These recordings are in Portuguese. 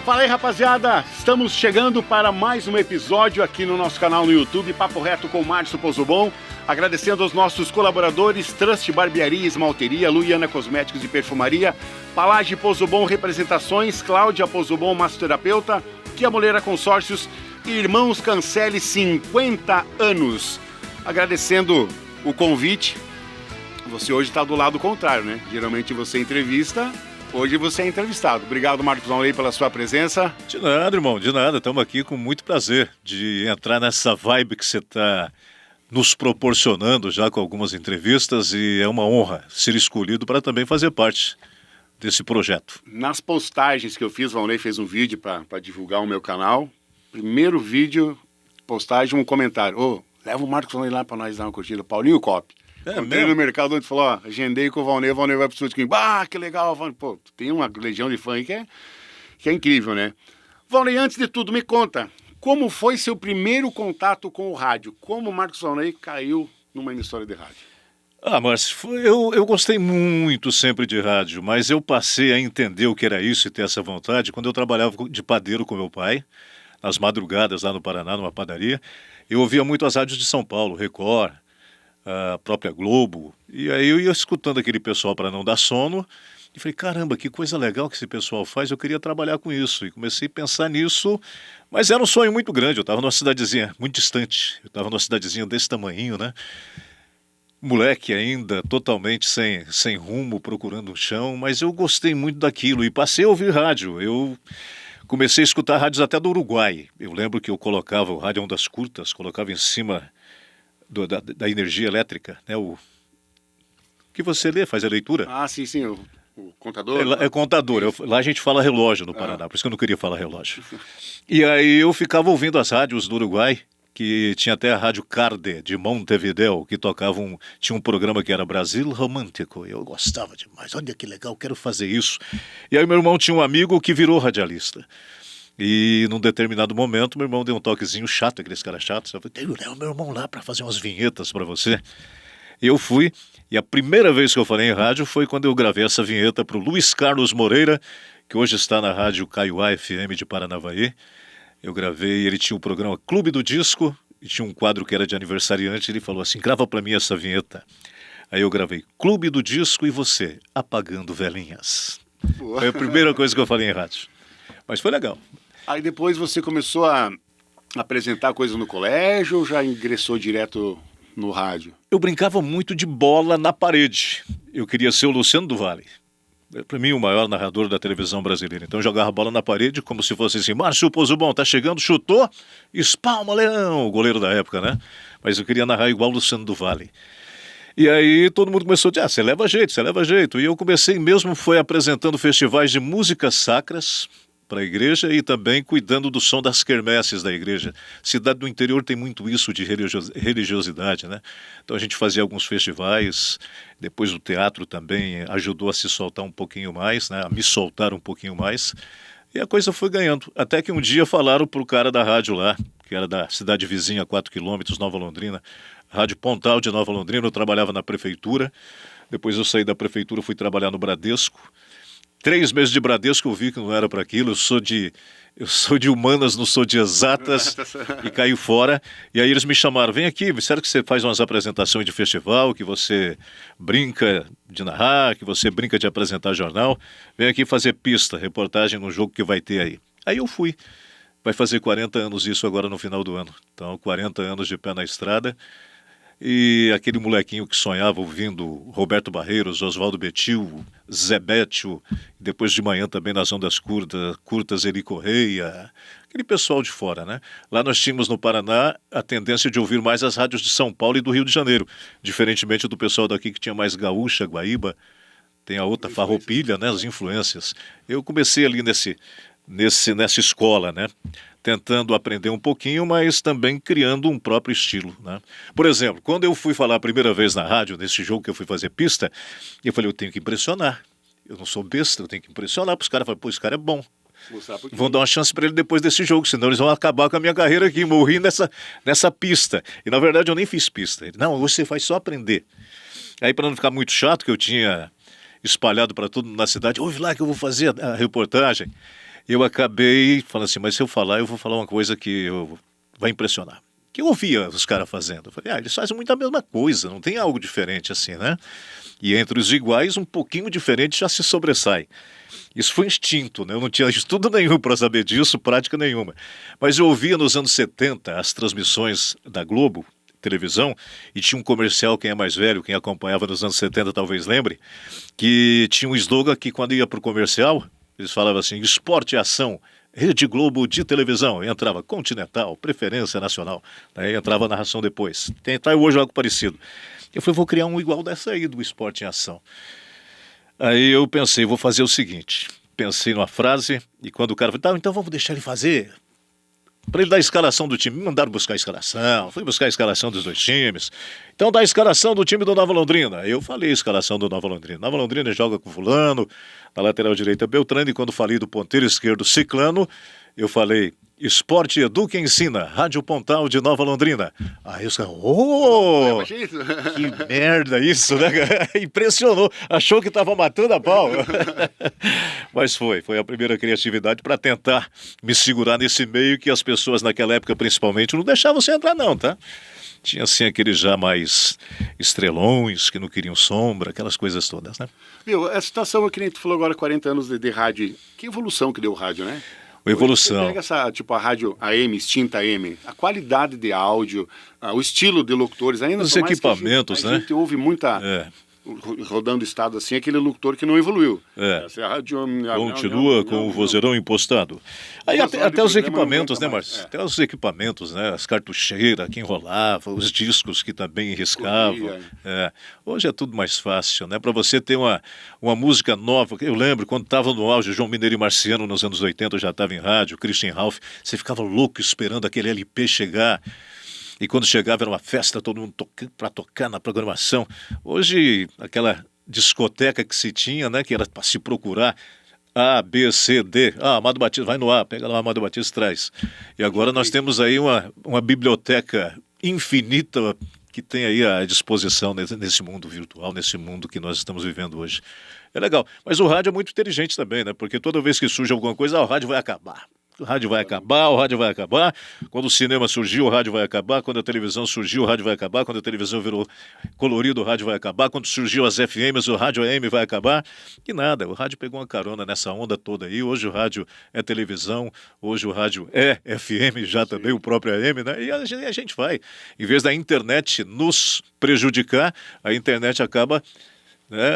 Fala aí, rapaziada, estamos chegando para mais um episódio aqui no nosso canal no YouTube, Papo Reto com Márcio Pozobon, agradecendo aos nossos colaboradores, Trust Barbearia, Esmalteria, Luiana Cosméticos e Perfumaria, Palage Pozobon Representações, Cláudia Pozobon Massoterapeuta, Kia Moleira Consórcios e Irmãos Cancele 50 anos. Agradecendo o convite, você hoje está do lado contrário, né? Geralmente você entrevista... Hoje você é entrevistado. Obrigado, Marcos Vaunlei, pela sua presença. De nada, irmão, de nada. Estamos aqui com muito prazer de entrar nessa vibe que você está nos proporcionando já com algumas entrevistas e é uma honra ser escolhido para também fazer parte desse projeto. Nas postagens que eu fiz, o Vaunlei fez um vídeo para divulgar o meu canal. Primeiro vídeo, postagem, um comentário. Ô, leva o Marcos Vaunlei lá para nós dar uma curtida. Paulinho Cop. Entrei no mercado onde falou, ó, agendei com o Vaunlei vai pro estúdio comigo. Ah, que legal, Vaunlei. Pô, tem uma legião de fã aí que é incrível, né? Vaunlei, antes de tudo, me conta, como foi seu primeiro contato com o rádio? Como o Marcos Vaunlei caiu numa emissora de rádio? Márcio, eu gostei muito sempre de rádio, mas eu passei a entender o que era isso e ter essa vontade quando eu trabalhava de padeiro com meu pai, nas madrugadas lá no Paraná, numa padaria. Eu ouvia muito as rádios de São Paulo, Record, a própria Globo, e aí eu ia escutando aquele pessoal para não dar sono, e falei, caramba, que coisa legal que esse pessoal faz, eu queria trabalhar com isso, e comecei a pensar nisso, mas era um sonho muito grande, eu estava numa cidadezinha muito distante, eu estava numa cidadezinha desse tamanhinho, né, moleque ainda, totalmente sem rumo, procurando um chão, mas eu gostei muito daquilo, e passei a ouvir rádio, eu comecei a escutar rádios até do Uruguai, eu lembro que eu colocava o rádio ondas curtas, colocava em cima da energia elétrica, né? O que você lê, faz a leitura. Ah, sim, o contador. É contador, lá a gente fala relógio no Paraná, por isso que eu não queria falar relógio. E aí eu ficava ouvindo as rádios do Uruguai, que tinha até a Rádio Carde, de Montevidéu, que tinha um programa que era Brasil Romântico, e eu gostava demais, olha que legal, quero fazer isso. E aí meu irmão tinha um amigo que virou radialista. E num determinado momento, meu irmão deu um toquezinho chato, aqueles caras chatos. Eu falei, leva meu irmão lá para fazer umas vinhetas para você. E eu fui, e a primeira vez que eu falei em rádio foi quando eu gravei essa vinheta para o Luiz Carlos Moreira, que hoje está na rádio Kaiowá FM de Paranavaí. Eu gravei, ele tinha um programa Clube do Disco, e tinha um quadro que era de aniversariante, ele falou assim, grava para mim essa vinheta. Aí eu gravei Clube do Disco e você, apagando velhinhas. Foi a primeira coisa que eu falei em rádio. Mas foi legal. Aí depois você começou a apresentar coisas no colégio ou já ingressou direto no rádio? Eu brincava muito de bola na parede. Eu queria ser o Luciano do Vale. Para mim, o maior narrador da televisão brasileira. Então eu jogava bola na parede como se fosse assim, Márcio Pozobon, tá chegando, chutou, espalma, Leão, o goleiro da época, né? Mas eu queria narrar igual o Luciano do Vale. E aí todo mundo começou a dizer, você leva jeito. E eu comecei mesmo, foi apresentando festivais de músicas sacras para a igreja e também cuidando do som das quermesses da igreja. Cidade do interior tem muito isso de religiosidade, né? Então a gente fazia alguns festivais, depois o teatro também ajudou a se soltar um pouquinho mais, né? A me soltar um pouquinho mais, e a coisa foi ganhando. Até que um dia falaram para o cara da rádio lá, que era da cidade vizinha, 4 quilômetros, Nova Londrina, Rádio Pontal de Nova Londrina, eu trabalhava na prefeitura, depois eu saí da prefeitura, fui trabalhar no Bradesco. 3 meses de Bradesco eu vi que não era para aquilo, eu sou de humanas, não sou de exatas, e caí fora. E aí eles me chamaram, vem aqui, disseram que você faz umas apresentações de festival, que você brinca de narrar, que você brinca de apresentar jornal, vem aqui fazer pista, reportagem no jogo que vai ter aí. Aí eu fui, vai fazer 40 anos isso agora no final do ano, então 40 anos de pé na estrada. E aquele molequinho que sonhava ouvindo Roberto Barreiros, Oswaldo Betil, Zé Bétio, depois de manhã também nas ondas curtas Eli Correia, aquele pessoal de fora, né? Lá nós tínhamos no Paraná a tendência de ouvir mais as rádios de São Paulo e do Rio de Janeiro, diferentemente do pessoal daqui que tinha mais Gaúcha, Guaíba, tem a outra Farroupilha, né? As influências. Eu comecei ali nessa escola, né? Tentando aprender um pouquinho, mas também criando um próprio estilo, né? Por exemplo, quando eu fui falar a primeira vez na rádio, nesse jogo que eu fui fazer pista, eu falei, eu tenho que impressionar. Eu não sou besta, eu tenho que impressionar para os caras. Pô, esse cara é bom. Vão dar uma chance para ele depois desse jogo, senão eles vão acabar com a minha carreira aqui, morri nessa pista. E na verdade eu nem fiz pista. Ele, não, você faz só aprender. Aí para não ficar muito chato, que eu tinha espalhado para tudo na cidade, ouve lá que eu vou fazer a reportagem. eu acabei falando assim, mas se eu falar, eu vou falar uma coisa que vai impressionar. Que eu ouvia os caras fazendo. Eu falei, eles fazem muito a mesma coisa, não tem algo diferente assim, né? E entre os iguais, um pouquinho diferente já se sobressai. Isso foi instinto, né? Eu não tinha estudo nenhum para saber disso, prática nenhuma. Mas eu ouvia nos anos 70 as transmissões da Globo, televisão, e tinha um comercial, quem é mais velho, quem acompanhava nos anos 70 talvez lembre, que tinha um slogan que quando ia para o comercial, eles falavam assim, esporte e ação, Rede Globo de televisão, e entrava Continental, Preferência Nacional, aí entrava a narração depois. Tem hoje algo parecido. Eu falei, vou criar um igual dessa aí do esporte em ação. Aí eu pensei, vou fazer o seguinte, pensei numa frase, e quando o cara falou, tá, então vamos deixar ele fazer, para ele dar a escalação do time. Me mandaram buscar a escalação, fui buscar a escalação dos dois times. Então dá a escalação do time do Nova Londrina. Eu falei a escalação do Nova Londrina. Nova Londrina joga com fulano, na lateral direita Beltrano, e quando falei do ponteiro esquerdo Ciclano, eu falei, Esporte Educa Ensina, Rádio Pontal de Nova Londrina. Aí os caras, que merda isso, né? Impressionou, achou que estava matando a pau. Mas foi a primeira criatividade para tentar me segurar nesse meio que as pessoas naquela época principalmente não deixavam você entrar não, tá? Tinha assim aqueles já mais estrelões que não queriam sombra, aquelas coisas todas, né? Viu, a situação que nem tu falou agora, 40 anos de rádio, que evolução que deu o rádio, né? A evolução. Você pega essa, tipo, a rádio AM, extinta AM, a qualidade de áudio, o estilo de locutores, ainda os equipamentos, a gente ouve muita, rodando o estado assim, aquele locutor que não evoluiu. Essa rádio continua com o vozeirão impostado. Aí até os equipamentos, né, Márcio? Até os equipamentos, né? As cartucheiras que enrolavam, os discos que também riscavam. Hoje é tudo mais fácil, né? Para você ter uma música nova, eu lembro quando estava no auge, João Mineiro e Marciano nos anos 80, eu já estava em rádio, Christian Ralph, você ficava louco esperando aquele LP chegar. E quando chegava era uma festa, todo mundo para tocar na programação. Hoje, aquela discoteca que se tinha, né, que era para se procurar A, B, C, D. Amado Batista, vai no A, pega lá o Amado Batista e traz. E agora nós temos aí uma biblioteca infinita que tem aí à disposição nesse mundo virtual, nesse mundo que nós estamos vivendo hoje. É legal. Mas o rádio é muito inteligente também, né? Porque toda vez que surge alguma coisa, o rádio vai acabar. O rádio vai acabar, o rádio vai acabar. Quando o cinema surgiu, o rádio vai acabar. Quando a televisão surgiu, o rádio vai acabar. Quando a televisão virou colorido, o rádio vai acabar. Quando surgiu as FMs, o rádio AM vai acabar. E nada, o rádio pegou uma carona nessa onda toda aí. Hoje o rádio é televisão, hoje o rádio é FM, já também o próprio AM, né? E a gente vai. Em vez da internet nos prejudicar, a internet acaba...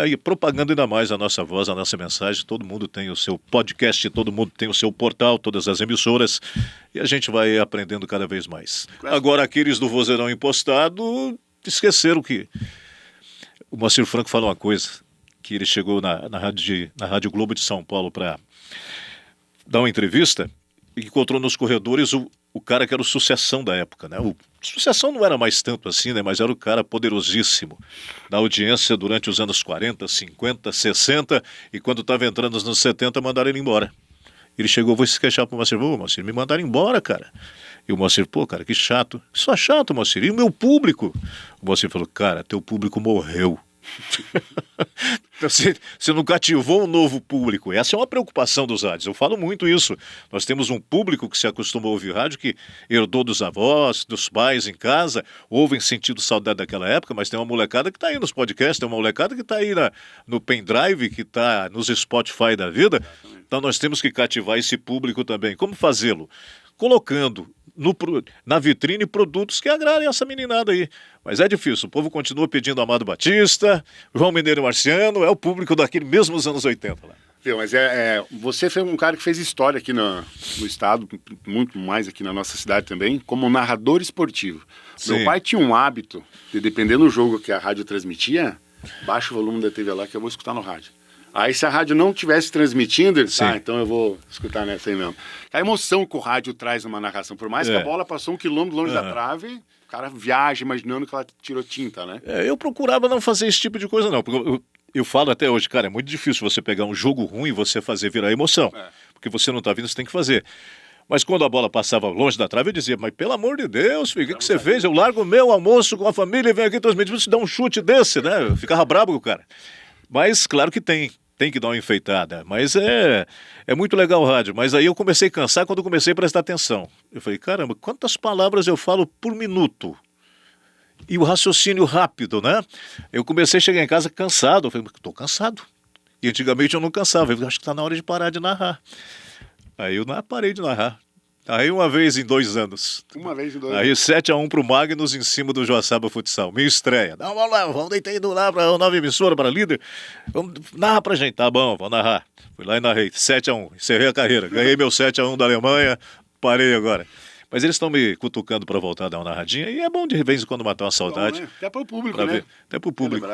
e propagando ainda mais a nossa voz, a nossa mensagem. Todo mundo tem o seu podcast, todo mundo tem o seu portal, todas as emissoras, e a gente vai aprendendo cada vez mais. Agora, aqueles do vozeirão impostado esqueceram que o Moacir Franco falou uma coisa, que ele chegou na Rádio Globo de São Paulo para dar uma entrevista e encontrou nos corredores o cara que era o Sucessão da época, né? O Sucessão não era mais tanto assim, né? Mas era o cara poderosíssimo na audiência durante os anos 40, 50, 60, e quando estava entrando nos anos 70, mandaram ele embora. Ele chegou, vou se queixar pro Moacir, Moacir, me mandaram embora, cara. E o Moacir, pô, cara, que chato. Só chato, Moacir. E o meu público? O Moacir falou, cara, teu público morreu. Você não cativou um novo público. Essa é uma preocupação dos rádios. Eu falo muito isso. Nós temos um público que se acostumou a ouvir rádio, que herdou dos avós, dos pais em casa, ouvem sentido saudade daquela época, mas tem uma molecada que está aí nos podcasts, tem uma molecada que está aí no pendrive, que está nos Spotify da vida. Então nós temos que cativar esse público também. Como fazê-lo? Colocando na vitrine produtos que agradem essa meninada aí. Mas é difícil, o povo continua pedindo Amado Batista, João Mineiro e Marciano, é o público daquele mesmos anos 80 lá. Mas você foi um cara que fez história aqui no estado, muito mais aqui na nossa cidade também, como narrador esportivo. Sim. Meu pai tinha um hábito de, dependendo do jogo que a rádio transmitia, baixa o volume da TV lá que eu vou escutar no rádio. Aí se a rádio não estivesse transmitindo, ele então eu vou escutar nessa aí mesmo. A emoção que o rádio traz numa narração, por mais que a bola passou 1 quilômetro longe da trave, o cara viaja imaginando que ela tirou tinta, né? Eu procurava não fazer esse tipo de coisa não, porque eu falo até hoje, cara, é muito difícil você pegar um jogo ruim e você fazer virar emoção, porque você não tá vendo, você tem que fazer. Mas quando a bola passava longe da trave, eu dizia, mas pelo amor de Deus, filho, o que você fez? Eu largo o meu almoço com a família e venho aqui transmitir, você dá um chute desse, né? Eu ficava brabo com o cara. Mas claro que tem tem que dar uma enfeitada. Mas é muito legal o rádio. Mas aí eu comecei a cansar quando eu comecei a prestar atenção. Eu falei, caramba, quantas palavras eu falo por minuto? E o raciocínio rápido, né? Eu comecei a chegar em casa cansado. Eu falei, estou cansado. E antigamente eu não cansava. Eu falei, acho que está na hora de parar de narrar. Aí eu parei de narrar. Aí uma vez em 2 anos. Uma vez em 2 Aí anos. 7-1 pro Magnus em cima do Joaçaba Futsal. Minha estreia. Não, vamos lá, vamos deitar indo lá para a nova emissora, para a líder. Vamos, narra pra gente. Tá bom, vou narrar. Fui lá e narrei. 7-1. Encerrei a carreira. Ganhei meu 7-1 da Alemanha. Parei agora. Mas eles estão me cutucando para voltar a dar uma narradinha. E é bom de vez em quando matar uma saudade. Bom, né? Até para o público, Pra né? ver. Até pro público.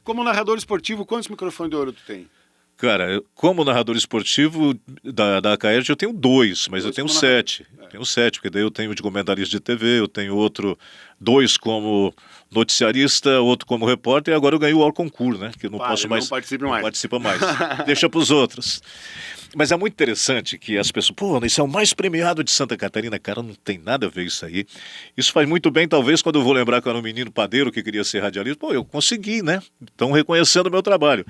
Como narrador esportivo, quantos microfones de ouro tu tem? Cara, como narrador esportivo da Caerte, eu tenho 2, mas eu tenho 7. Tenho 7, porque daí eu tenho de comentarista de TV, eu tenho 2 como noticiarista, outro como repórter, e agora eu ganhei o concurso, né? Que eu não posso mais. Não participe não mais. Participa mais. Deixa para os outros. Mas é muito interessante que as pessoas, pô, isso é o mais premiado de Santa Catarina. Cara, não tem nada a ver isso aí. Isso faz muito bem, talvez, quando eu vou lembrar que eu era um menino padeiro que queria ser radialista. Pô, eu consegui, né? Estão reconhecendo o meu trabalho.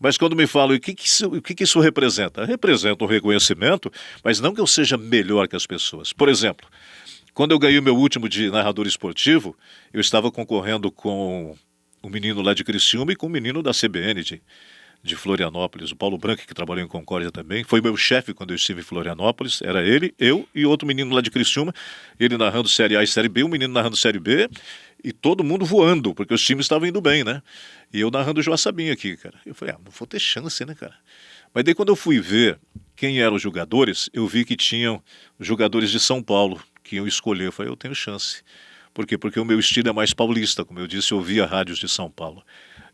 Mas quando me falam o que isso representa? Representa um reconhecimento, mas não que eu seja melhor que as pessoas. Por exemplo, quando eu ganhei o meu último de narrador esportivo, eu estava concorrendo com um menino lá de Criciúma e com um menino da CBN de Florianópolis, o Paulo Branco, que trabalhou em Concórdia também. Foi meu chefe quando eu estive em Florianópolis. Era ele, eu e outro menino lá de Criciúma, ele narrando Série A e Série B, um menino narrando Série B, e todo mundo voando, porque os times estavam indo bem, né? E eu narrando o Joaçabinha aqui, cara. Eu falei, não vou ter chance, né, cara? Mas daí quando eu fui ver quem eram os jogadores, eu vi que tinham jogadores de São Paulo que iam escolher. Eu falei, eu tenho chance. Por quê? Porque o meu estilo é mais paulista, como eu disse, eu ouvia rádios de São Paulo.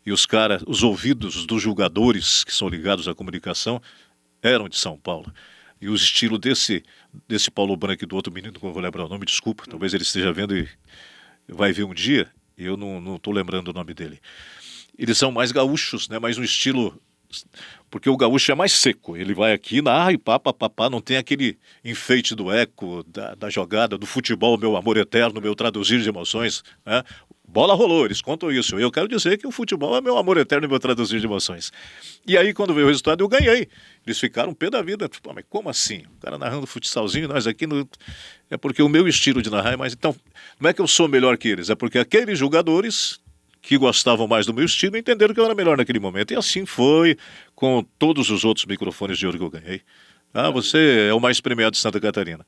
E os ouvidos dos jogadores que são ligados à comunicação eram de São Paulo. E o estilo desse Paulo Branco e do outro menino, que eu não vou lembrar o nome, desculpa, talvez ele esteja vendo e vai ver um dia, e eu não estou lembrando o nome dele. Eles são mais gaúchos, né? Mais um estilo, porque o gaúcho é mais seco. Ele vai aqui, narra e pá, não tem aquele enfeite do eco, da jogada, do futebol, meu amor eterno, meu traduzir de emoções, né? Bola rolou, eles contam isso. Eu quero dizer que o futebol é meu amor eterno e meu traduzir de emoções. E aí, quando veio o resultado, eu ganhei. Eles ficaram pé da vida. Pô, mas como assim? O cara narrando futsalzinho, nós aqui no... É porque o meu estilo de narrar é mais... Então, não é que eu sou melhor que eles, é porque aqueles jogadores que gostavam mais do meu estilo entenderam que eu era melhor naquele momento. E assim foi com todos os outros microfones de ouro que eu ganhei. Você é o mais premiado de Santa Catarina.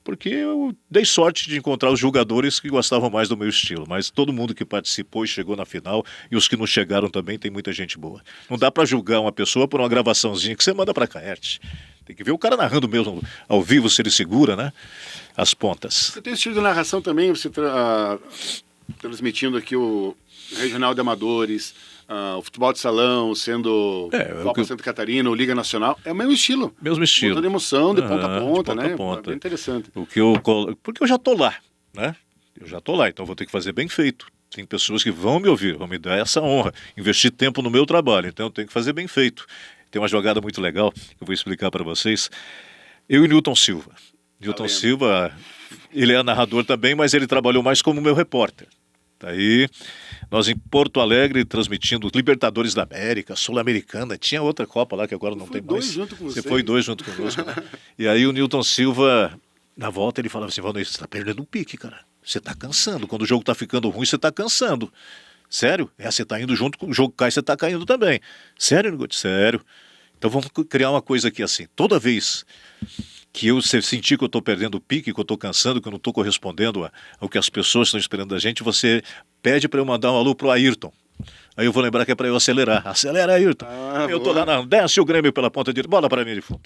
Porque eu dei sorte de encontrar os jogadores que gostavam mais do meu estilo. Mas todo mundo que participou e chegou na final, e os que não chegaram também, tem muita gente boa. Não dá para julgar uma pessoa por uma gravaçãozinha que você manda para a Caerte. Tem que ver o cara narrando mesmo ao vivo, se ele segura, né? As pontas. Você tem estilo de narração também, você transmitindo aqui o Regional de Amadores, o futebol de salão, sendo Copa Santa Catarina, ou Liga Nacional, é o mesmo estilo. Mesmo estilo. Botando emoção de ponta a ponta, né? Ponta. É bem interessante. Porque eu já tô lá, né? Eu já tô lá, então vou ter que fazer bem feito. Tem pessoas que vão me ouvir, vão me dar essa honra, investir tempo no meu trabalho, então eu tenho que fazer bem feito. Tem uma jogada muito legal que eu vou explicar para vocês. Eu e Newton Silva. Newton Silva, ele é narrador também, mas ele trabalhou mais como meu repórter. Daí, nós em Porto Alegre, transmitindo Libertadores da América, Sul-Americana, tinha outra Copa lá que agora não tem mais. Você foi 2 junto conosco, né? E aí o Newton Silva, na volta, ele falava assim, Valdir, você está perdendo o pique, cara. Você está cansando. Quando o jogo está ficando ruim, você está cansando. Sério? Você está indo junto com o jogo cai, você está caindo também. Sério, Nigote? Sério. Então vamos criar uma coisa aqui assim. Toda vez que eu sentir que eu estou perdendo o pique, que eu estou cansando, que eu não estou correspondendo ao que as pessoas estão esperando da gente, você pede para eu mandar um alô pro Ayrton. Aí eu vou lembrar que é para eu acelerar. Acelera, Ayrton. Eu tô lá, desce o Grêmio pela ponta direita, bola para mim de fundo.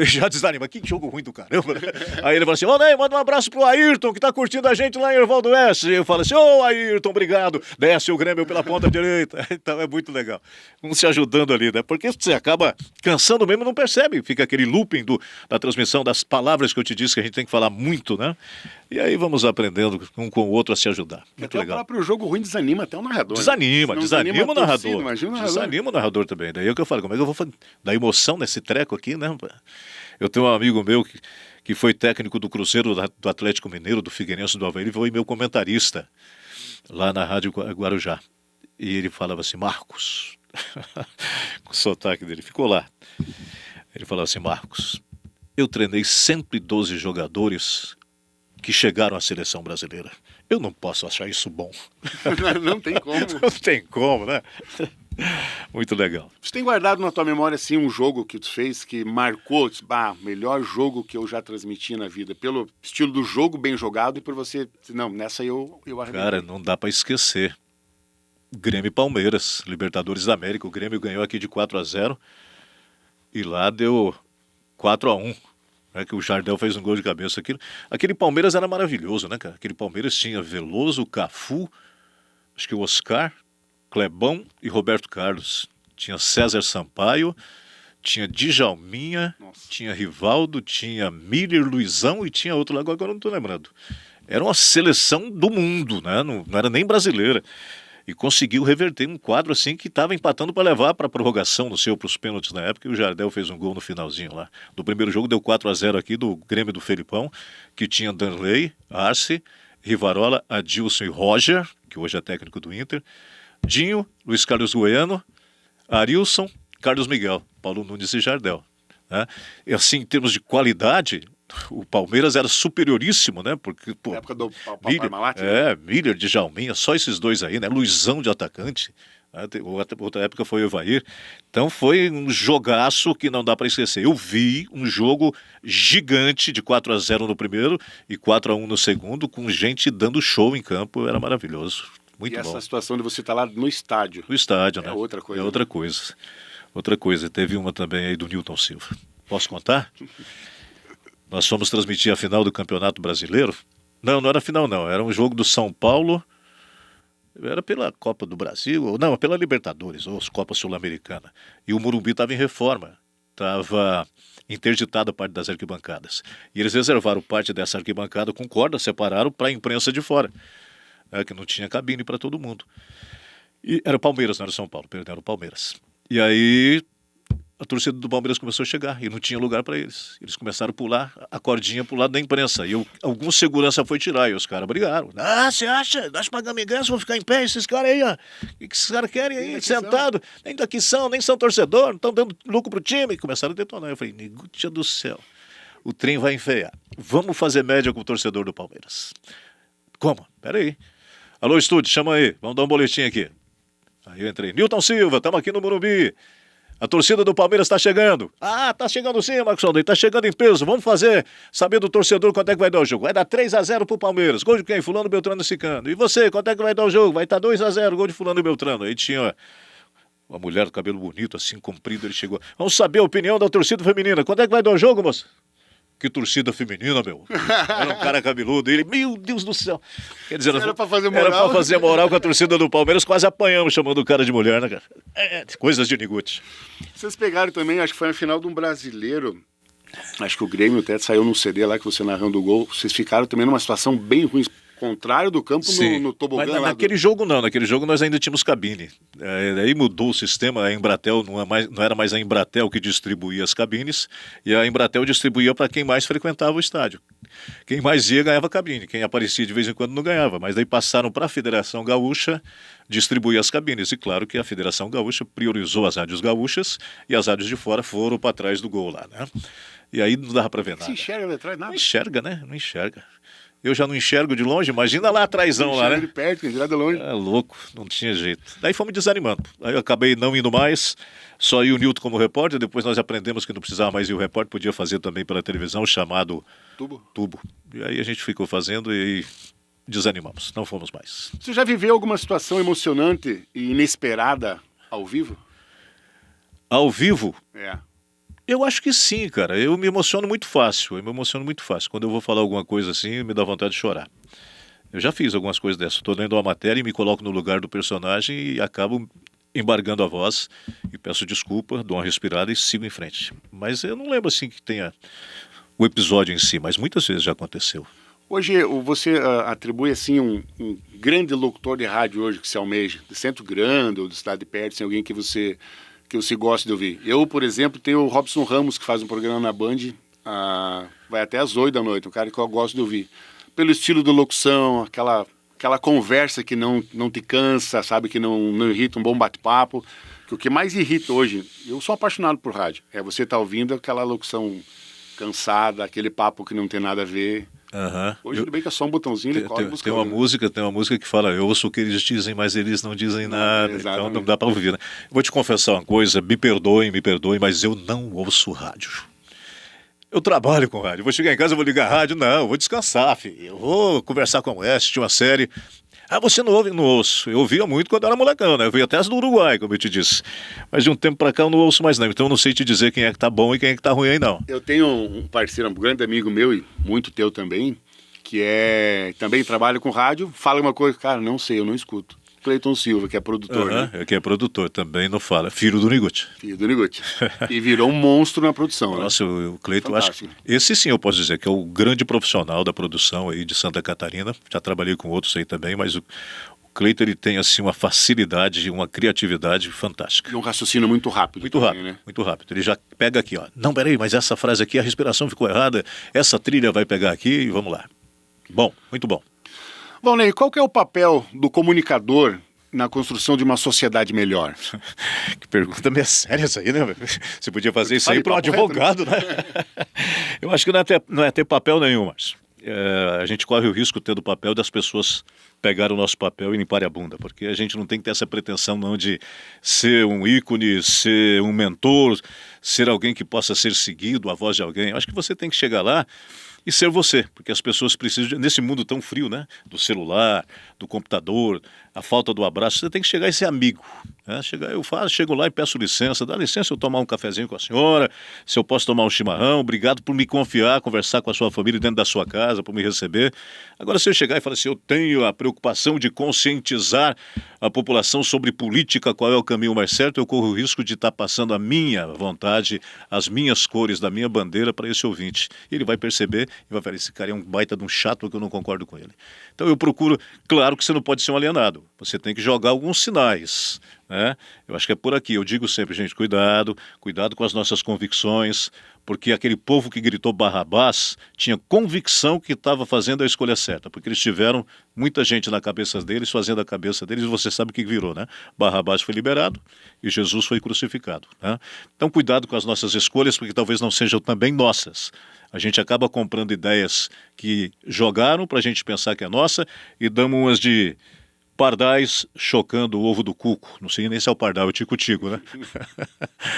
Já desanima, que jogo ruim do caramba. Aí ele fala assim, Ney, manda um abraço pro Ayrton, que tá curtindo a gente lá em Erval do Oeste. Eu falo assim, Ayrton, obrigado. Desce o Grêmio pela ponta direita. Então é muito legal. Um se ajudando ali, né? Porque você acaba cansando mesmo, não percebe. Fica aquele looping da transmissão das palavras que eu te disse que a gente tem que falar muito, né? E aí vamos aprendendo um com o outro a se ajudar. Muito legal. O próprio jogo ruim desanima até o narrador. Desanima o narrador. Imagina o narrador. Desanima o narrador também. Daí é o que eu falo, como é que eu vou fazer? Da emoção nesse treco aqui, né? Eu tenho um amigo meu que foi técnico do Cruzeiro, do Atlético Mineiro, do Figueirense, do Avaí, ele foi meu comentarista lá na Rádio Guarujá. E ele falava assim, Marcos, sotaque dele, ficou lá. Ele falou assim: Marcos, eu treinei 112 jogadores que chegaram à seleção brasileira. Eu não posso achar isso bom. Não tem como. Não tem como, né? Muito legal. Você tem guardado na tua memória, assim, um jogo que tu fez que marcou, melhor jogo que eu já transmiti na vida, pelo estilo do jogo bem jogado e por você... Não, nessa eu arrebentei. Cara, não dá pra esquecer. Grêmio e Palmeiras, Libertadores da América. O Grêmio ganhou aqui de 4-0 e lá deu 4-1. Que o Jardel fez um gol de cabeça. Aquele Palmeiras era maravilhoso, né, cara? Aquele Palmeiras tinha Veloso, Cafu, acho que o Oscar, Clebão e Roberto Carlos. Tinha César Sampaio, tinha Djalminha, Nossa. Tinha Rivaldo, tinha Miller, Luizão e tinha outro lá, agora eu não estou lembrando. Era uma seleção do mundo, né? Não era nem brasileira. E conseguiu reverter um quadro assim que estava empatando para levar para a prorrogação, no seu para os pênaltis na época, e o Jardel fez um gol no finalzinho lá. No primeiro jogo deu 4-0 aqui do Grêmio do Felipão, que tinha Danley, Arce, Rivarola, Adilson e Roger, que hoje é técnico do Inter, Dinho, Luiz Carlos Goiano, Arilson, Carlos Miguel, Paulo Nunes e Jardel. Né? E assim, em termos de qualidade, o Palmeiras era superioríssimo, né? Porque, pô, Na época do Parmalat, Miller, Djalminha, só esses dois aí, né? Luizão de atacante. Né? Outra época foi o Evair. Então foi um jogaço que não dá para esquecer. Eu vi um jogo gigante de 4-0 no primeiro e 4-1 no segundo, com gente dando show em campo. Era maravilhoso. Muito bom. E essa situação de você estar lá no estádio. No estádio, né? Outra coisa. É outra coisa. Outra coisa. Teve uma também aí do Newton Silva. Posso contar? Nós fomos transmitir a final do Campeonato Brasileiro. Não era a final não, era um jogo do São Paulo, era pela Copa do Brasil, ou não, pela Libertadores, ou Copa Sul-Americana. E o Morumbi estava em reforma, estava interditada a parte das arquibancadas. E eles reservaram parte dessa arquibancada com corda, separaram para a imprensa de fora, que não tinha cabine para todo mundo. E era o Palmeiras, não era o São Paulo, era o Palmeiras. E aí a torcida do Palmeiras começou a chegar e não tinha lugar para eles. Eles começaram a pular a cordinha pro lado da imprensa. E algum segurança foi tirar e os caras brigaram. Ah, você acha? Nós pagamos ingresso, vão ficar em pé, esses caras aí, ó. O que esses caras querem aí, sentado? Nem daqui são, nem são torcedor, não estão dando lucro pro time. E começaram a detonar. Eu falei, Nigutia do céu, o trem vai enfeiar. Vamos fazer média com o torcedor do Palmeiras. Como? Pera aí. Alô, estúdio, chama aí. Vamos dar um boletim aqui. Aí eu entrei. Newton Silva, estamos aqui no Morumbi. A torcida do Palmeiras está chegando. Ah, tá chegando sim, Marcos Aldo. Tá chegando em peso. Vamos saber do torcedor quanto é que vai dar o jogo. Vai dar 3-0 pro Palmeiras. Gol de quem? Fulano, Beltrano e Sicano. E você, quanto é que vai dar o jogo? Vai estar 2-0, gol de Fulano e Beltrano. Aí tinha uma mulher com cabelo bonito, assim, comprido. Ele chegou. Vamos saber a opinião da torcida feminina. Quanto é que vai dar o jogo, moça? Que torcida feminina, meu. Era um cara cabeludo. Ele, meu Deus do céu. Quer dizer, era pra fazer moral. Era pra fazer moral com a torcida do Palmeiras. Quase apanhamos chamando o cara de mulher, né, cara? Coisas de Niguti. Vocês pegaram também, acho que foi a final de um brasileiro. Acho que o Grêmio até saiu num CD lá que você narrando o gol. Vocês ficaram também numa situação bem ruim. Contrário do campo no tobogã. Mas naquele jogo não, naquele jogo nós ainda tínhamos cabine. Aí mudou o sistema, a Embratel não era mais a Embratel que distribuía as cabines, e a Embratel distribuía para quem mais frequentava o estádio. Quem mais ia ganhava cabine, quem aparecia de vez em quando não ganhava, mas daí passaram para a Federação Gaúcha distribuir as cabines, e claro que a Federação Gaúcha priorizou as rádios gaúchas e as rádios de fora foram para trás do gol lá, né? E aí não dava para ver nada. Se enxerga ali atrás, nada. Não enxerga, né? Não enxerga. Eu já não enxergo de longe, imagina lá atrásão lá, né? De perto, de longe. É louco, não tinha jeito. Daí fomos desanimando. Aí eu acabei não indo mais, só ia o Newton como repórter, depois nós aprendemos que não precisava mais ir o repórter, podia fazer também pela televisão, chamado Tubo. E aí a gente ficou fazendo e desanimamos, não fomos mais. Você já viveu alguma situação emocionante e inesperada ao vivo? Ao vivo? É. Eu acho que sim, cara. Eu me emociono muito fácil. Quando eu vou falar alguma coisa assim, me dá vontade de chorar. Eu já fiz algumas coisas dessas. Estou lendo uma matéria e me coloco no lugar do personagem e acabo embargando a voz e peço desculpa, dou uma respirada e sigo em frente. Mas eu não lembro assim que tenha o episódio em si, mas muitas vezes já aconteceu. Hoje você atribui assim um grande locutor de rádio hoje que se almeja, de Centro Grande ou de cidade de perto, assim, alguém que você gosta de ouvir. Eu, por exemplo, tenho o Robson Ramos, que faz um programa na Band, vai até às 8 da noite, um cara que eu gosto de ouvir. Pelo estilo de locução, aquela conversa que não te cansa, sabe, que não irrita, um bom bate-papo, que o que mais irrita hoje, eu sou apaixonado por rádio, é você estar ouvindo aquela locução cansada, aquele papo que não tem nada a ver. Hoje tudo bem que é só um botãozinho, ele corre tem uma música que fala, eu ouço o que eles dizem, mas eles não dizem nada, então não dá para ouvir, né? Vou te confessar uma coisa, me perdoem, mas eu não ouço rádio. Eu trabalho com rádio, vou chegar em casa, vou ligar a rádio, não, eu vou descansar, filho. Eu vou conversar com o West, assistir uma série. Você não ouve? Não ouço. Eu ouvia muito quando era molecão, né? Eu via até as do Uruguai, como eu te disse. Mas de um tempo pra cá eu não ouço mais não. Então eu não sei te dizer quem é que tá bom e quem é que tá ruim aí, não. Eu tenho um parceiro, um grande amigo meu e muito teu também, que também trabalha com rádio, fala uma coisa, cara, não sei, eu não escuto. Cleiton Silva, que é produtor, né? Que é produtor, também não fala. Filho do Niguti. E virou um monstro na produção, Nossa, né? O Cleiton, acho que esse sim eu posso dizer que é o grande profissional da produção aí de Santa Catarina. Já trabalhei com outros aí também, mas o Cleiton, ele tem assim uma facilidade, uma criatividade fantástica. E um raciocínio muito rápido. Muito rápido, né? Muito rápido. Ele já pega aqui, ó. Não, peraí, mas essa frase aqui, a respiração ficou errada, essa trilha vai pegar aqui e vamos lá. Bom, muito bom. Bom, Ney, qual que é o papel do comunicador na construção de uma sociedade melhor? Que pergunta meio séria essa aí, né? Você podia fazer isso aí para um advogado, né? Eu acho que não é ter papel nenhum, mas a gente corre o risco tendo o papel das pessoas pegar o nosso papel e limpar a bunda, porque a gente não tem que ter essa pretensão não de ser um ícone, ser um mentor, ser alguém que possa ser seguido, a voz de alguém. Eu acho que você tem que chegar lá e ser você, porque as pessoas precisam, nesse mundo tão frio, né? Do celular, do computador, a falta do abraço, você tem que chegar e ser amigo. Né? Chego lá e peço licença, dá licença eu tomar um cafezinho com a senhora, se eu posso tomar um chimarrão, obrigado por me confiar, conversar com a sua família dentro da sua casa, por me receber. Agora, se eu chegar e falar assim, eu tenho a preocupação de conscientizar a população sobre política, qual é o caminho mais certo, eu corro o risco de estar passando a minha vontade, as minhas cores da minha bandeira para esse ouvinte. E ele vai perceber e vai falar, esse cara é um baita de um chato que eu não concordo com ele. Então eu procuro, claro que você não pode ser um alienado, você tem que jogar alguns sinais, né? Eu acho que é por aqui, eu digo sempre, gente, cuidado com as nossas convicções, porque aquele povo que gritou Barrabás tinha convicção que estava fazendo a escolha certa, porque eles tiveram muita gente na cabeça deles, fazendo a cabeça deles, e você sabe o que virou, né? Barrabás foi liberado e Jesus foi crucificado, né? Então cuidado com as nossas escolhas, porque talvez não sejam também nossas. A gente acaba comprando ideias que jogaram para a gente pensar que é nossa e damos umas de pardais chocando o ovo do cuco. Não sei nem se é o pardal, é o tico-tico, né?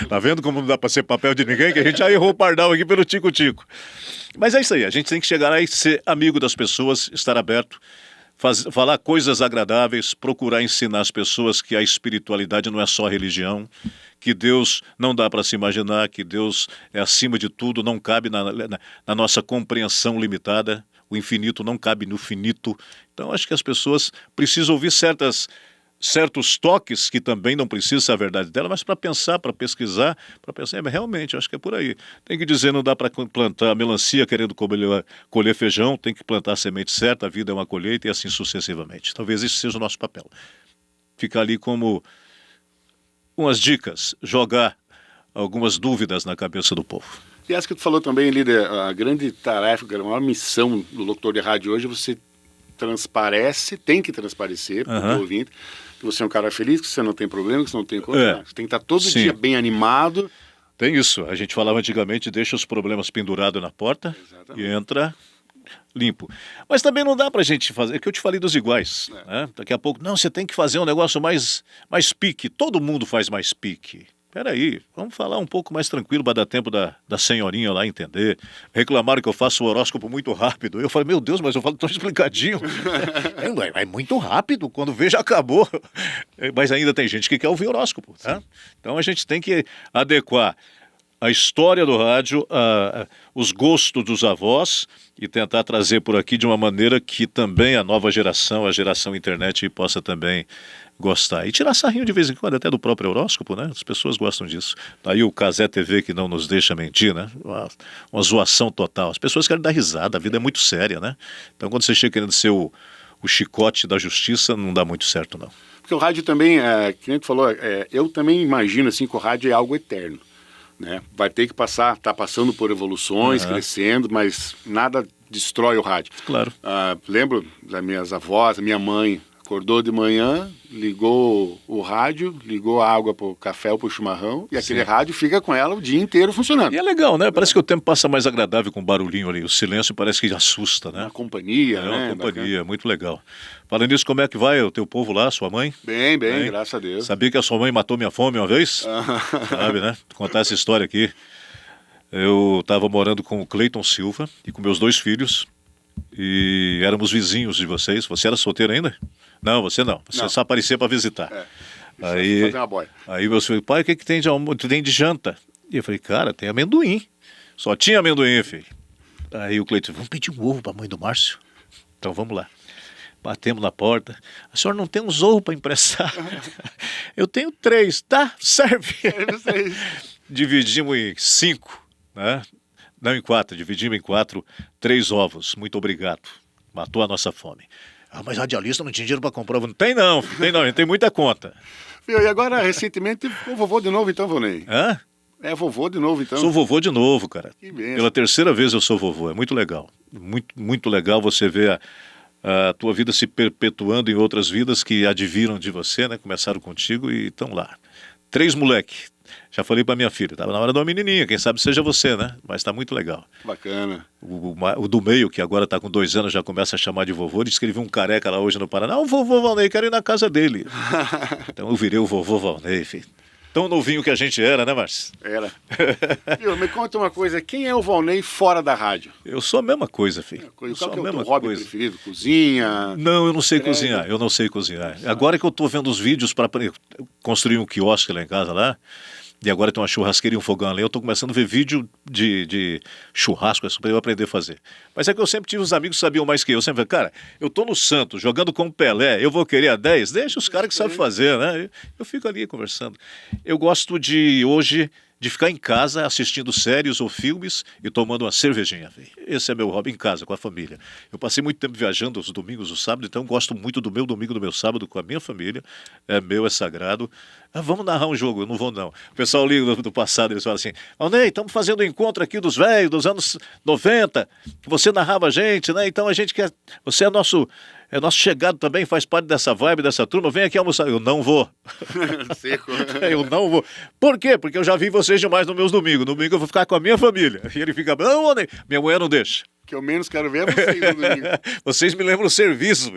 Tá vendo como não dá para ser papel de ninguém? Que a gente já errou o pardal aqui pelo tico-tico. Mas é isso aí, a gente tem que chegar lá e ser amigo das pessoas, estar aberto, falar coisas agradáveis, procurar ensinar as pessoas que a espiritualidade não é só religião, que Deus não dá para se imaginar, que Deus é acima de tudo, não cabe na nossa compreensão limitada, o infinito não cabe no finito. Então acho que as pessoas precisam ouvir certos toques que também não precisam ser a verdade dela, mas para pensar, para pesquisar, mas realmente, acho que é por aí. Tem que dizer, não dá para plantar melancia querendo colher feijão, tem que plantar a semente certa, a vida é uma colheita e assim sucessivamente. Talvez esse seja o nosso papel. Ficar ali como umas dicas, jogar algumas dúvidas na cabeça do povo. E essa que tu falou também, líder, a grande tarefa, a maior missão do locutor de rádio hoje é você tem que transparecer para o ouvinte que você é um cara feliz, que você não tem problema, que você não tem coisa. Você tem que estar todo dia bem animado. Tem isso. A gente falava antigamente, deixa os problemas pendurados na porta. Exatamente. E entra limpo. Mas também não dá pra gente fazer, é que eu te falei dos iguais. Né? Daqui a pouco, não, você tem que fazer um negócio mais pique. Todo mundo faz mais pique. Peraí, vamos falar um pouco mais tranquilo, para dar tempo da senhorinha lá entender. Reclamaram que eu faço o horóscopo muito rápido. Eu falei, meu Deus, mas eu falo tão explicadinho. É muito rápido, quando vê já acabou. Mas ainda tem gente que quer ouvir horóscopo. Tá? Então a gente tem que adequar a história do rádio, os gostos dos avós e tentar trazer por aqui de uma maneira que também a nova geração, a geração internet, possa também gostar. E tirar sarrinho de vez em quando, até do próprio horóscopo, né? As pessoas gostam disso. Aí o Cazé TV que não nos deixa mentir, né? Uma zoação total. As pessoas querem dar risada, a vida é muito séria, né? Então quando você chega querendo ser o chicote da justiça, não dá muito certo, não. Porque o rádio também, que nem tu falou, eu também imagino assim que o rádio é algo eterno. Né? Vai ter que está passando por evoluções, crescendo, mas nada destrói o rádio. Claro. Lembro das minhas avós, minha mãe Acordou de manhã, ligou o rádio, ligou a água pro café ou pro chimarrão e aquele rádio fica com ela o dia inteiro funcionando. E é legal, né? Parece que o tempo passa mais agradável com o barulhinho ali. O silêncio parece que assusta, né? Uma companhia, né? Uma companhia, muito legal. Falando nisso, como é que vai o teu povo lá, sua mãe? Bem, graças a Deus. Sabia que a sua mãe matou minha fome uma vez? Sabe, né? Vou contar essa história aqui. Eu estava morando com o Cleiton Silva e com meus 2 filhos e éramos vizinhos de vocês. Você era solteiro ainda? Não, você não. Você só aparecia para visitar. Fazer uma boia. Aí meus filhos, pai, o que tem de almoço? Tem de janta? E eu falei, cara, tem amendoim. Só tinha amendoim, filho. Aí o Cleiton, vamos pedir um ovo para a mãe do Márcio? Então vamos lá. Batemos na porta. A senhora não tem uns ovos para emprestar? Eu tenho 3, tá? Serve. Dividimos em 5, né? Não em 4, dividimos em 4, 3 ovos. Muito obrigado. Matou a nossa fome. Ah, mas a radialista não tinha dinheiro para comprar. Não tem não, a gente tem muita conta. E agora, recentemente, ficou vovô de novo então, Valnei? Hã? É vovô de novo então? Sou vovô de novo, cara. Que benção. Pela 3ª vez eu sou vovô. É muito legal. Muito legal você ver a tua vida se perpetuando em outras vidas que adviram de você, né? Começaram contigo e estão lá. 3 moleque. Já falei pra minha filha, tava na hora de uma menininha, quem sabe seja você, né? Mas tá muito legal. Bacana. O do meio, que agora tá com 2 anos, já começa a chamar de vovô. Ele disse que ele viu um careca lá hoje no Paraná. O vovô Valnei, quero ir na casa dele. Então eu virei o vovô Valnei, filho. Tão novinho que a gente era, né, Márcio? Era. Me conta uma coisa, quem é o Valnei fora da rádio? Eu sou a mesma coisa, filho. Qual que é o teu hobby preferido? Cozinha? Não, eu não sei cozinhar, eu não sei cozinhar. Agora que eu tô vendo os vídeos para construir um quiosque lá em casa, lá, e agora tem uma churrasqueira e um fogão ali, eu tô começando a ver vídeo de churrasco, para eu aprender a fazer. Mas é que eu sempre tive uns amigos que sabiam mais que eu. Sempre falei, cara, eu tô no Santos, jogando com o Pelé, eu vou querer a 10? Deixa os caras que sabem fazer, né? Eu fico ali conversando. Eu gosto hoje, de ficar em casa assistindo séries ou filmes e tomando uma cervejinha. Esse é meu hobby em casa, com a família. Eu passei muito tempo viajando os domingos, os sábados, então gosto muito do meu domingo, do meu sábado com a minha família. É meu, é sagrado. Vamos narrar um jogo, eu não vou não. O pessoal liga do passado, eles falam assim, Valnei, estamos fazendo um encontro aqui dos velhos, dos anos 90, que você narrava a gente, né? Então a gente quer... Você é nosso chegado também, faz parte dessa vibe, dessa turma, vem aqui almoçar. Eu não vou. Seco. Eu não vou. Por quê? Porque eu já vi vocês demais nos meus domingos. Domingo eu vou ficar com a minha família. E ele fica, não, Valnei. Minha mulher não deixa. Que eu menos quero ver é vocês no domingo. Vocês me lembram o serviço.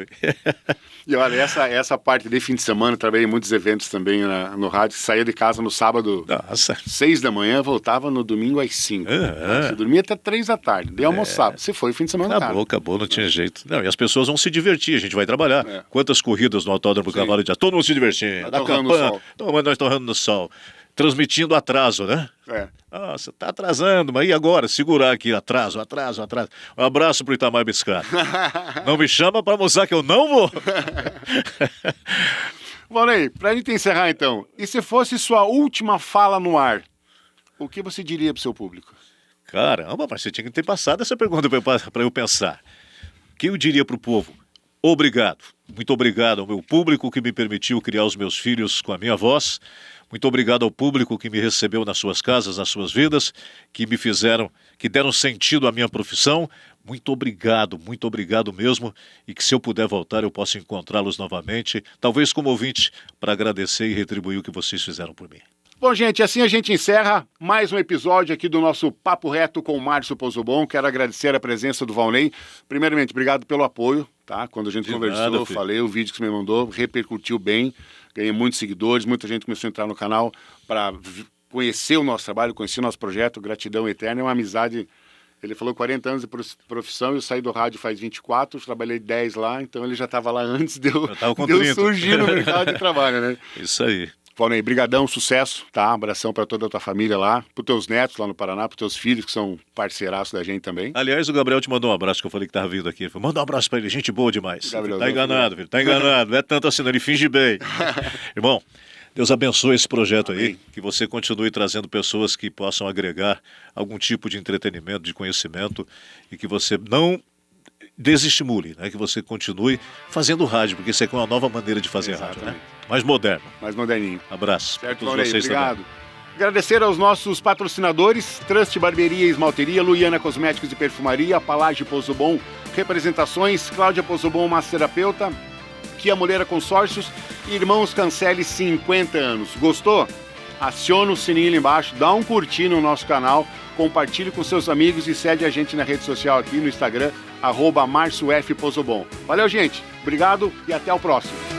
E olha, essa parte de fim de semana, trabalhei em muitos eventos também no rádio. Saía de casa no sábado, 6 da manhã, voltava no domingo às 5. Você dormia até 3 da tarde, daí almoçava. Você foi fim de semana. Acabou, não tinha jeito. Não, e as pessoas vão se divertir, a gente vai trabalhar. Quantas corridas no Autódromo Cavalo de Aço, todo mundo se divertindo. Na campanha, nós torrando no sol. Transmitindo atraso, né? Nossa, tá atrasando, mas e agora? Segurar aqui, atraso. Um abraço pro Itamar Biscato. Não me chama pra mostrar que eu não vou. Valnei, pra gente encerrar então, e se fosse sua última fala no ar, o que você diria pro seu público? Caramba, mas você tinha que ter passado essa pergunta pra eu pensar. O que eu diria pro povo? Obrigado, muito obrigado ao meu público que me permitiu criar os meus filhos com a minha voz. Muito obrigado ao público que me recebeu nas suas casas, nas suas vidas, que deram sentido à minha profissão. Muito obrigado mesmo. E que se eu puder voltar, eu possa encontrá-los novamente, talvez como ouvinte, para agradecer e retribuir o que vocês fizeram por mim. Bom, gente, assim a gente encerra mais um episódio aqui do nosso Papo Reto com o Márcio Pozobon. Quero agradecer a presença do Valnei. Primeiramente, obrigado pelo apoio, tá? Quando a gente conversou, eu falei, o vídeo que você me mandou repercutiu bem. Ganhei muitos seguidores, muita gente começou a entrar no canal para conhecer o nosso trabalho, conhecer o nosso projeto. Gratidão eterna, é uma amizade. Ele falou 40 anos de profissão, eu saí do rádio faz 24, trabalhei 10 lá, então ele já estava lá antes de eu surgir no mercado de trabalho, né? Isso aí. Valnei, brigadão, sucesso, tá? Abração para toda a tua família lá, pros teus netos lá no Paraná, pros teus filhos que são parceiraços da gente também. Aliás, o Gabriel te mandou um abraço, que eu falei que tava vindo aqui. Ele falou, manda um abraço para ele, gente boa demais. Gabriel, tá enganado, filho, tá enganado. Não é tanto assim, não, ele finge bem. Irmão, Deus abençoe esse projeto aí, que você continue trazendo pessoas que possam agregar algum tipo de entretenimento, de conhecimento, e que você não desestimule, né? Que você continue fazendo rádio, porque isso aqui é uma nova maneira de fazer rádio, né? Mais moderno. Mais moderninho. Abraço. Certo, Valnei, obrigado. Também. Agradecer aos nossos patrocinadores, Trust Barbearia e Esmalteria, Luiana Cosméticos e Perfumaria, Palage Pozobon, Representações, Cláudia Pozobon, massoterapeuta, Kia Moreira Consórcios e Irmãos Cancele 50 anos. Gostou? Aciona o sininho ali embaixo, dá um curtir no nosso canal, compartilhe com seus amigos e segue a gente na rede social aqui no Instagram, @MárcioFPozobon. Valeu, gente. Obrigado e até o próximo.